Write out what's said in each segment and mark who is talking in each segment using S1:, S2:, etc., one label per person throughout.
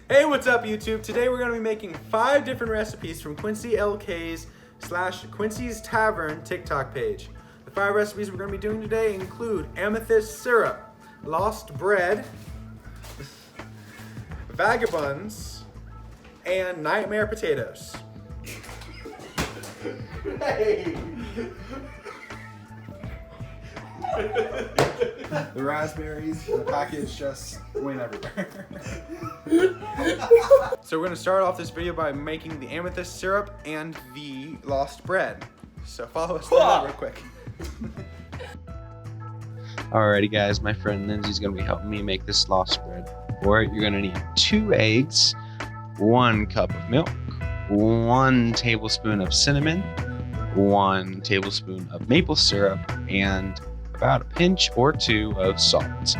S1: Hey, what's up, YouTube? Today we're going to be making 5 different recipes from Quincy LK's / Quincy's Tavern TikTok page. The 5 recipes we're going to be doing today include amethyst syrup, lost bread, vagabonds, and nightmare potatoes. Hey!
S2: The raspberries in the package just went everywhere.
S1: So we're going to start off this video by making the amethyst syrup and the lost bread. So follow us through that real quick.
S3: Alrighty guys, my friend Lindsay's going to be helping me make this lost bread. For it, you're going to need 2 eggs, 1 cup of milk, 1 tablespoon of cinnamon, 1 tablespoon of maple syrup, and about a pinch or 2 of salt.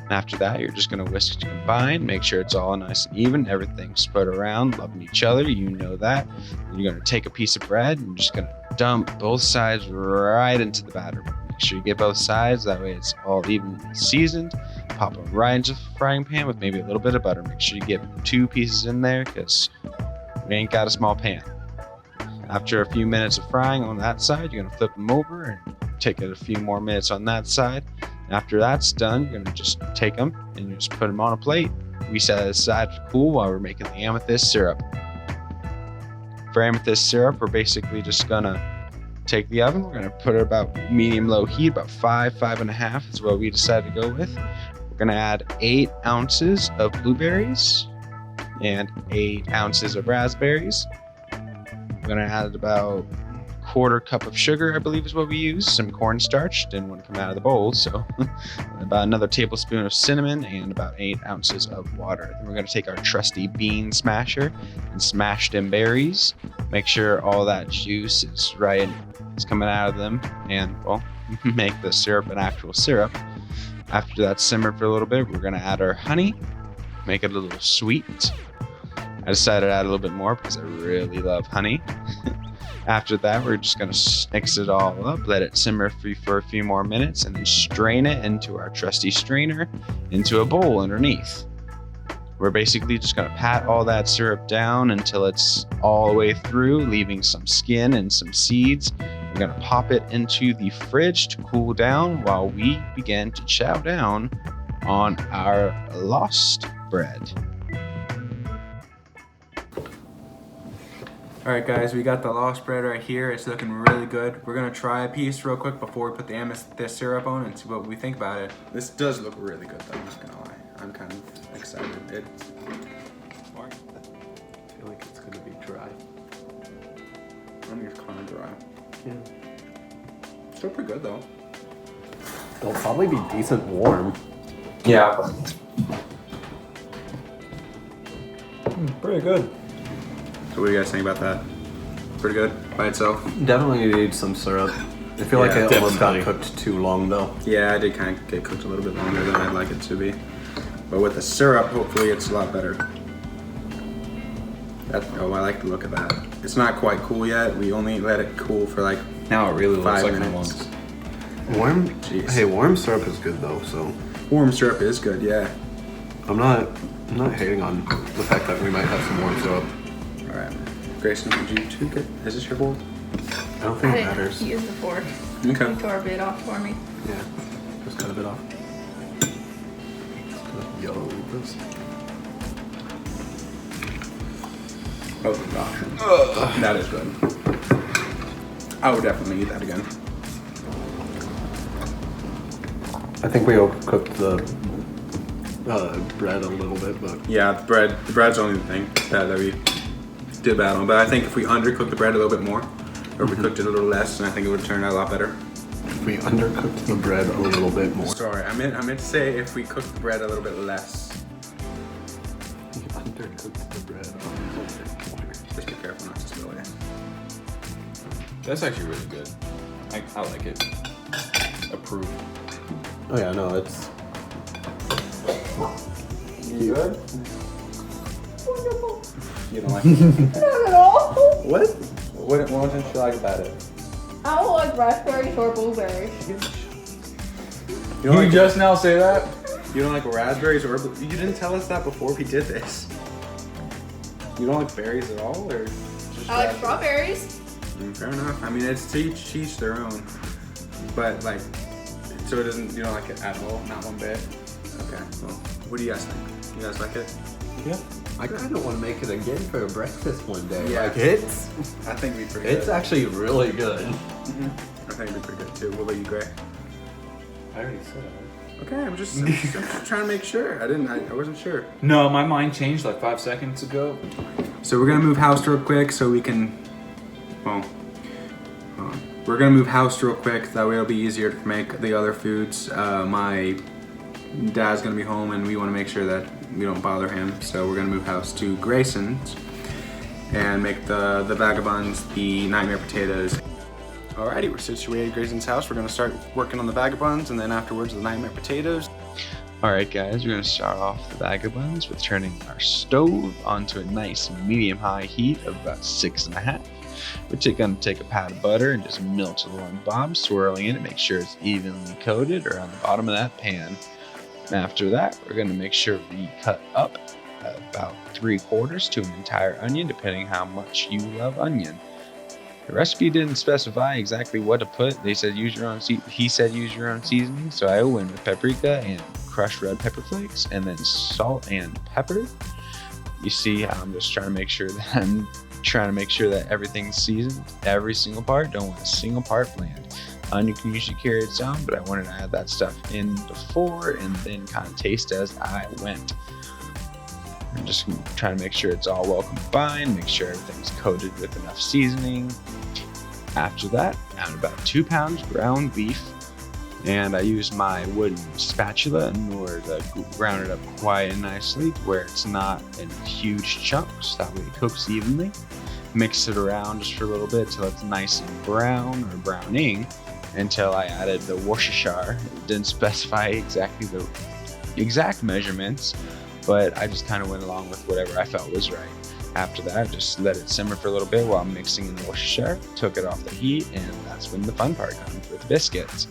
S3: After that, you're just going to whisk to combine, make sure it's all nice and even, everything's spread around, loving each other, you know that. And you're going to take a piece of bread and just going to dump both sides right into the batter. Make sure you get both sides, that way it's all evenly seasoned. Pop them right into the frying pan with maybe a little bit of butter. Make sure you get 2 pieces in there because we ain't got a small pan. After a few minutes of frying on that side, you're going to flip them over and take it a few more minutes on that side. After that's done, you're going to just take them and you just put them on a plate. We set it aside to cool while we're making the amethyst syrup. For amethyst syrup, we're basically just going to take the oven. We're going to put it about medium-low heat, about 5.5 is what we decided to go with. We're going to add 8 ounces of blueberries and 8 ounces of raspberries. We're going to add about 1/4 cup of sugar, I believe is what we use. Some cornstarch, didn't want to come out of the bowl, so about another tablespoon of cinnamon and about 8 ounces of water. Then we're going to take our trusty bean smasher and smash them berries. Make sure all that juice is right, it's coming out of them, and well, make the syrup an actual syrup. After that's simmered for a little bit, we're going to add our honey, make it a little sweet. I decided to add a little bit more because I really love honey. After that, we're just going to mix it all up, let it simmer for a few more minutes, and then strain it into our trusty strainer into a bowl underneath. We're basically just going to pat all that syrup down until it's all the way through, leaving some skin and some seeds. We're going to pop it into the fridge to cool down while we begin to chow down on our lost bread.
S1: Alright guys, we got the lost bread right here. It's looking really good. We're going to try a piece real quick before we put the amethyst syrup on and see what we think about it.
S2: This does look really good though, I'm not gonna lie. I'm kind of excited.
S4: I feel like it's gonna be dry.
S2: I think it's kind of dry.
S4: Yeah.
S2: Still pretty good though.
S4: It'll probably be decent warm.
S1: Yeah.
S4: Pretty good.
S2: So what do you guys think about that? Pretty good by itself?
S4: Definitely need some syrup. I feel like
S2: Yeah,
S4: it almost got
S5: definitely.
S4: cooked too long though.
S2: Yeah, I did kind of get cooked a little bit longer than I'd like it to be. But with the syrup, hopefully it's a lot better. Oh, I like the look of that. It's not quite cool yet. We only let it cool for like
S5: Now it really looks
S2: 5
S5: like
S2: minutes.
S4: Warm?
S2: Jeez.
S4: Hey, warm syrup is good though, so
S2: Warm syrup is good, yeah.
S4: I'm not hating on the fact that we might have some warm syrup.
S2: All right. Grayson, did you two get, is this your bowl?
S4: I don't think
S6: I
S4: it
S6: didn't
S4: matters.
S6: use the fork.
S2: Okay.
S6: You tore a bit off for me.
S4: Yeah, just cut a bit off. Just gonna yellow this.
S2: Oh gosh. That is good. I would definitely eat that again.
S4: I think we overcooked the bread a little bit, but
S2: Yeah, the bread's only the thing that we did bad on. But I think if we undercooked the bread a little bit more, or if we cooked it a little less, then I think it would have turned out a lot better.
S4: we undercooked the bread a little bit more.
S2: Sorry, I meant to say if we cooked the bread a little bit less.
S4: We undercooked the bread a little bit more.
S2: Just be careful not to spill it.
S5: That's actually really good. I like it. Approved.
S4: Oh yeah, no, it's
S2: You good?
S6: Wonderful.
S2: You don't like it?
S6: Not at all.
S2: What? What didn't you like about it?
S6: I don't like raspberries or blueberries.
S2: You don't like
S5: just now say that?
S2: You don't like raspberries or you didn't tell us that before we did this. You don't like berries at all, or just
S6: I like strawberries.
S2: Fair enough. I mean, it's to each their own. But like, so it doesn't. You don't like it at all, not one bit. Okay. Well, what do you guys think? You guys like it?
S4: Yeah. I kind of want to make it again for breakfast one day.
S2: Yeah.
S4: Like it's
S2: I think it'd be pretty good.
S4: it's actually really good.
S2: Mm-hmm. I think it'd be pretty good too. What about you, Gray?
S4: I already said
S2: Okay, I'm just trying to make sure. I wasn't sure.
S5: No, my mind changed like 5 seconds ago.
S2: So we're gonna move house real quick so we can, well, we're gonna move house real quick. That way it'll be easier to make the other foods. My dad's gonna be home and we wanna make sure that we don't bother him. So we're gonna move house to Grayson's and make the vagabonds the nightmare potatoes. Alrighty, we're situated at Grayson's house. We're gonna start working on the vagabonds and then afterwards the nightmare potatoes.
S3: Alright guys, we're going to start off the vagabonds with turning our stove onto a nice medium-high heat of about 6.5. We're going to take a pat of butter and just melt it along the bottom, swirling it to make sure it's evenly coated around the bottom of that pan. After that, we're going to make sure we cut up about 3/4 to an entire onion, depending how much you love onion. The recipe didn't specify exactly what to put. They said use your own. He said use your own seasoning, so I went with paprika and crushed red pepper flakes, and then salt and pepper. You see, I'm just trying to make sure that everything's seasoned, every single part. Don't want a single part bland. Onion can usually carry its own, but I wanted to add that stuff in before and then kind of taste as I went. I'm just trying to make sure it's all well combined, make sure everything's coated with enough seasoning. After that, add about 2 pounds ground beef, and I use my wooden spatula in order to ground it up quite nicely to where it's not in huge chunks, that way it cooks evenly. Mix it around just for a little bit till it's nice and brown or browning until I added the Worcestershire. It didn't specify exactly the exact measurements, but I just kind of went along with whatever I felt was right. After that, just let it simmer for a little bit while mixing in the Worcestershire, took it off the heat, and that's when the fun part comes with the biscuits.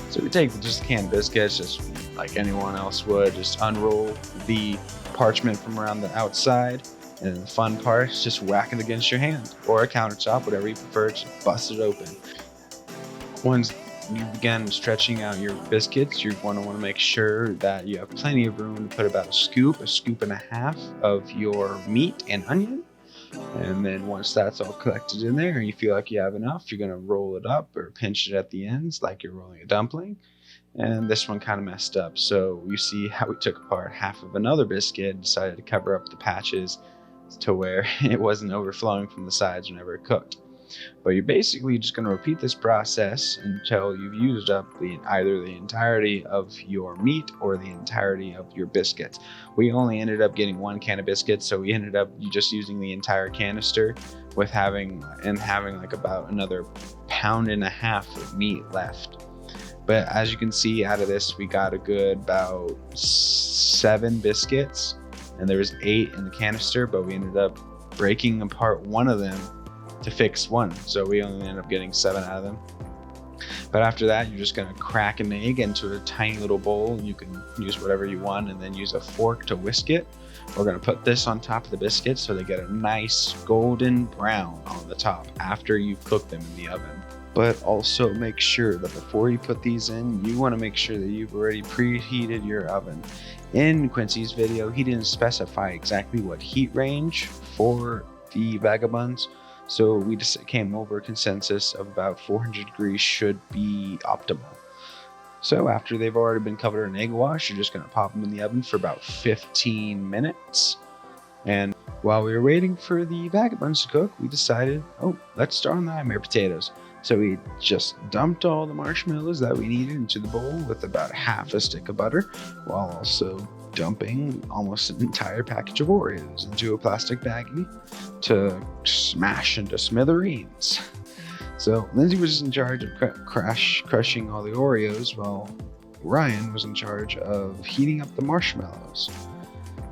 S3: So we take just canned biscuits, just like anyone else would, just unroll the parchment from around the outside, and then the fun part is just whack it against your hand, or a countertop, whatever you prefer, just bust it open. Once you begin stretching out your biscuits, you want to make sure that you have plenty of room to put about a scoop and a half of your meat and onion. And then once that's all collected in there and you feel like you have enough, you're going to roll it up or pinch it at the ends like you're rolling a dumpling. And this one kind of messed up. So you see how we took apart half of another biscuit and decided to cover up the patches to where it wasn't overflowing from the sides whenever it cooked. But you're basically just going to repeat this process until you've used up either the entirety of your meat or the entirety of your biscuits. We only ended up getting 1 can of biscuits, so we ended up just using the entire canister with having like about another 1.5 pounds of meat left. But as you can see, out of this we got a good about 7 biscuits, and there was 8 in the canister, but we ended up breaking apart one of them to fix 1, so we only ended up getting 7 out of them. But after that, you're just gonna crack an egg into a tiny little bowl. You can use whatever you want and then use a fork to whisk it. We're gonna put this on top of the biscuits so they get a nice golden brown on the top after you've cooked them in the oven. But also make sure that before you put these in, you wanna make sure that you've already preheated your oven. In Quincy's video, he didn't specify exactly what heat range for the vagabonds, so we just came over a consensus of about 400 degrees should be optimal. So after they've already been covered in egg wash, you're just gonna pop them in the oven for about 15 minutes. And while we were waiting for the vagabonds to cook, we decided, let's start on the nightmare potatoes. So we just dumped all the marshmallows that we needed into the bowl with about half a stick of butter, while also dumping almost an entire package of Oreos into a plastic baggie to smash into smithereens. So Lindsay was in charge of crushing all the Oreos, while Ryan was in charge of heating up the marshmallows.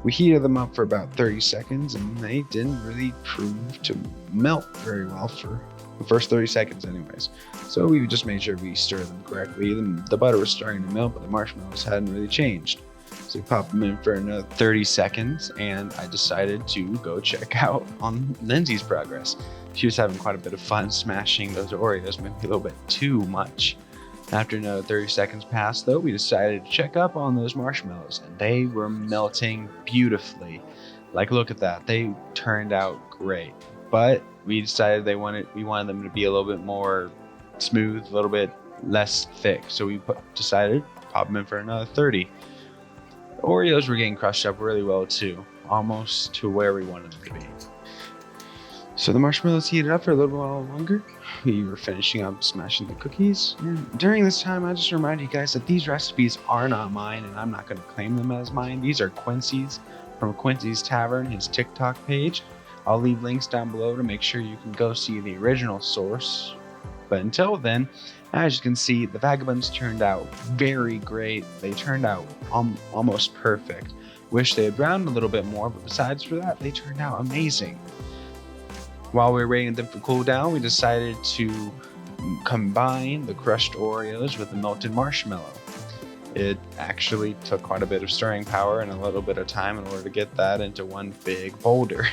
S3: We heated them up for about 30 seconds, and they didn't really prove to melt very well for the first 30 seconds anyways. So we just made sure we stirred them correctly. The butter was starting to melt, but the marshmallows hadn't really changed. So we pop them in for another 30 seconds, and I decided to go check out on Lindsay's progress. She was having quite a bit of fun smashing those Oreos, maybe a little bit too much. After another 30 seconds passed, though, we decided to check up on those marshmallows, and they were melting beautifully. Like, look at that. They turned out great. But we decided we wanted them to be a little bit more smooth, a little bit less thick. So we decided to pop them in for another 30. The Oreos were getting crushed up really well too, almost to where we wanted them to be. So the marshmallows heated up for a little while longer. We were finishing up smashing the cookies. And during this time, I just remind you guys that these recipes are not mine, and I'm not going to claim them as mine. These are Quincy's from Quincy's Tavern, his TikTok page. I'll leave links down below to make sure you can go see the original source. But until then, as you can see, the Vagabonds turned out very great. They turned out almost perfect. Wish they had browned a little bit more, but besides for that, they turned out amazing. While we were waiting for them to cool down, we decided to combine the crushed Oreos with the melted marshmallow. It actually took quite a bit of stirring power and a little bit of time in order to get that into one big boulder.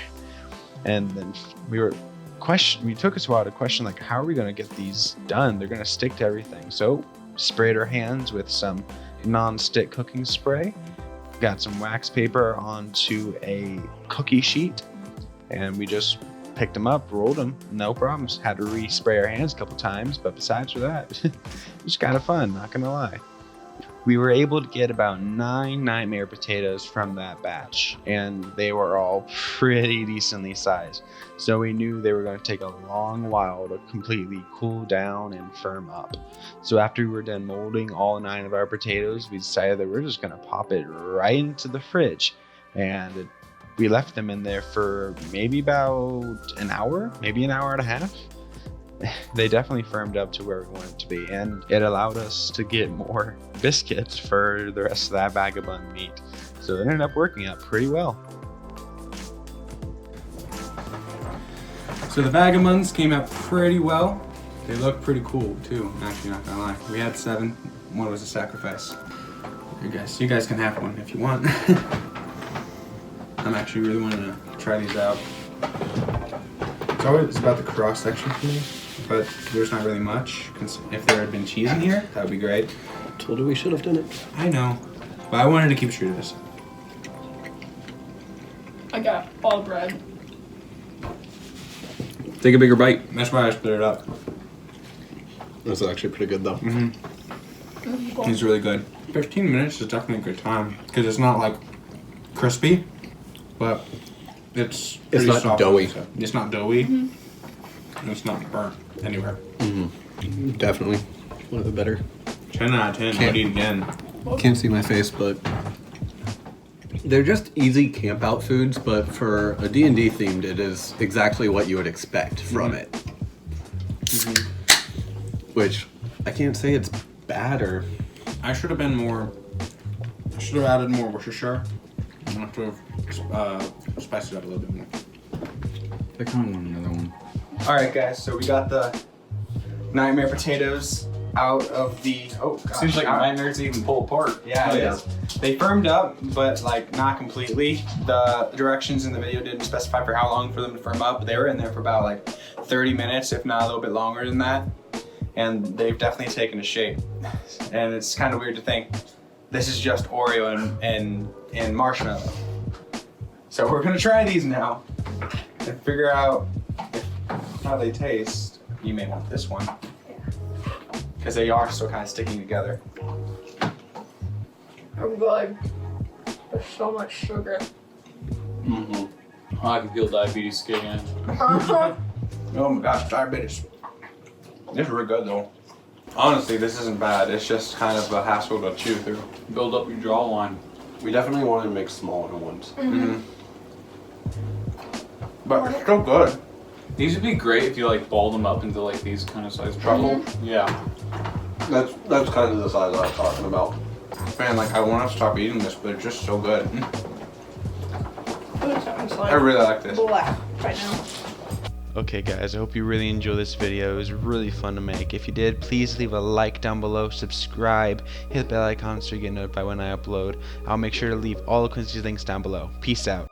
S3: And then it took us a while to question, like, how are we going to get these done? They're going to stick to everything. So sprayed our hands with some non-stick cooking spray, got some wax paper onto a cookie sheet, and we just picked them up, rolled them, no problems. Had to respray our hands a couple times, but besides for that, it was kind of fun, not gonna lie. We were able to get about 9 nightmare potatoes from that batch, and they were all pretty decently sized. So we knew they were going to take a long while to completely cool down and firm up. So after we were done molding all 9 of our potatoes, we decided that we're just going to pop it right into the fridge. And we left them in there for maybe about an hour, maybe an hour and a half. They definitely firmed up to where we wanted to be, and it allowed us to get more biscuits for the rest of that Vagabond meat. So it ended up working out pretty well.
S2: So the Vagabonds came out pretty well. They look pretty cool too, actually, not gonna lie. We had 7, one was a sacrifice. You guys can have one if you want. I'm actually really wanting to try these out. It's always about the cross section for me, but there's not really much. If there had been cheese in here, that would be great.
S4: Told you we should have done it.
S2: I know, but I wanted to keep true to this.
S6: I got all bread.
S2: Take a bigger bite. That's why I split it up.
S4: That's actually pretty good though.
S6: Cool.
S2: It's really good. 15 minutes is definitely a good time because it's not like crispy, but it's
S4: not
S2: soft.
S4: doughy.
S2: It's not doughy. And it's not burnt anywhere.
S4: Definitely one of the better.
S2: 10 out of 10. I'd eat again.
S4: Can't see my face, but they're just easy camp out foods, but for a D&D themed, it is exactly what you would expect from it. Which I can't say it's bad or...
S2: I should have added more Worcestershire. I have to have spiced it up a little bit more.
S5: I kind of want another one.
S2: Alright guys, so we got the nightmare potatoes out of the... Oh gosh.
S5: Seems like nightmares even pull apart.
S2: Yeah, it is. They firmed up, but like not completely. The directions in the video didn't specify for how long for them to firm up. They were in there for about like 30 minutes, if not a little bit longer than that. And they've definitely taken a shape. And it's kind of weird to think this is just Oreo and marshmallow. So we're gonna try these now and figure out how they taste. You may want this one. Because they are still kind of sticking together.
S6: I'm good. There's so much sugar.
S5: I can feel diabetes kicking in.
S2: Oh my gosh, diabetes. This is really good though. Honestly, this isn't bad. It's just kind of a hassle to chew through.
S5: Build up your jawline.
S4: We definitely want to make smaller ones.
S2: But it's still good.
S5: These would be great if you like balled them up into like these kind of size truffles. Yeah.
S4: That's kind of the size I was talking about.
S2: Man, like I want to stop eating this, but it's just so good.
S6: It sounds like
S2: I really like this.
S6: black right now.
S3: Okay guys, I hope you really enjoyed this video. It was really fun to make. If you did, please leave a like down below, subscribe, hit the bell icon so you get notified when I upload. I'll make sure to leave all of Quincy's links down below. Peace out.